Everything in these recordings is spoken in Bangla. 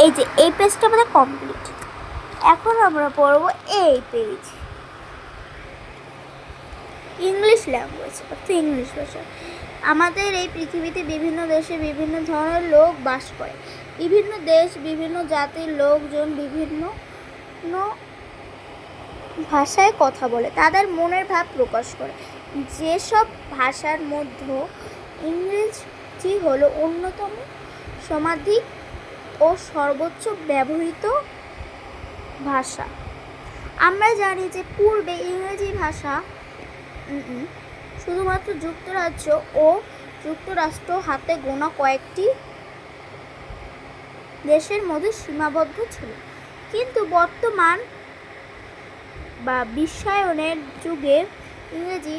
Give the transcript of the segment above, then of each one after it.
এই যে এই পেজটা আমাদের কমপ্লিট। এখন আমরা পড়বো এই পেজ, ইংলিশ ল্যাঙ্গুয়েজ অর্থাৎ ইংলিশ ভাষা। আমাদের এই পৃথিবীতে বিভিন্ন দেশে বিভিন্ন ধরনের লোক বাস করে। বিভিন্ন দেশ, বিভিন্ন জাতির লোকজন বিভিন্ন ভাষায় কথা বলে, তাদের মনের ভাব প্রকাশ করে। যেসব ভাষার মধ্যে ইংরেজি হলো অন্যতম, সমাধিক ও সর্বোচ্চ ব্যবহৃত ভাষা। আমরা জানি যে পূর্বে ইংরেজি ভাষা শুধুমাত্র যুক্তরাজ্য ও যুক্তরাষ্ট্র হাতে গোনা কয়েকটি দেশের মধ্যে সীমাবদ্ধ ছিল, কিন্তু বর্তমান বা বিশ্বায়নের যুগে ইংরেজি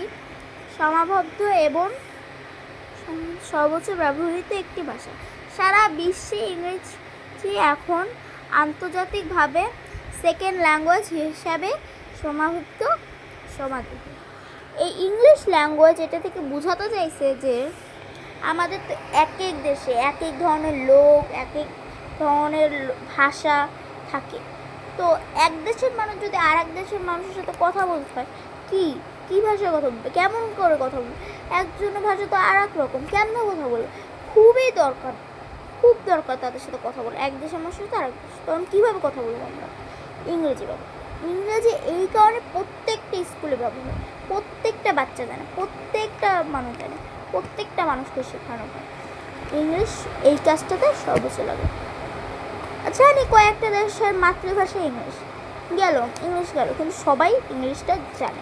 সীমাবদ্ধ এবং সর্বোচ্চ ব্যবহৃত একটি ভাষা। সারা বিশ্বে ইংরেজি এখন আন্তর্জাতিকভাবে সেকেন্ড ল্যাঙ্গুয়েজ হিসাবে সমাহিত। এই ইংলিশ ল্যাঙ্গুয়েজ এটা থেকে বোঝাতে চাইছে যে আমাদের তো এক এক দেশে এক এক ধরনের লোক, এক এক ধরনের ভাষা থাকে। তো এক দেশের মানুষ যদি আর এক দেশের মানুষের সাথে কথা বলতে হয়, কী ভাষায় কথা বলবে, কেমন করে কথা বলবে, একজনের ভাষা তো আর এক রকম, কেমন কথা বলবে, খুব দরকার তাদের সাথে কথা বলে, এক দেশের মানুষের সাথে আরেক দেশ। তখন কীভাবে কথা বলবো আমরা? ইংরেজি ব্যবহার। ইংরেজি এই কারণে প্রত্যেকটা স্কুলে ব্যবহার হয়, প্রত্যেকটা বাচ্চা জানে, প্রত্যেকটা মানুষ জানে, প্রত্যেকটা মানুষকে শেখানো হয়। ইংলিশ এই কাজটাতে সর্বোচ্চ লাগে। জানি কয়েকটা দেশের মাতৃভাষা ইংলিশ গেল, কিন্তু সবাই ইংলিশটা জানে।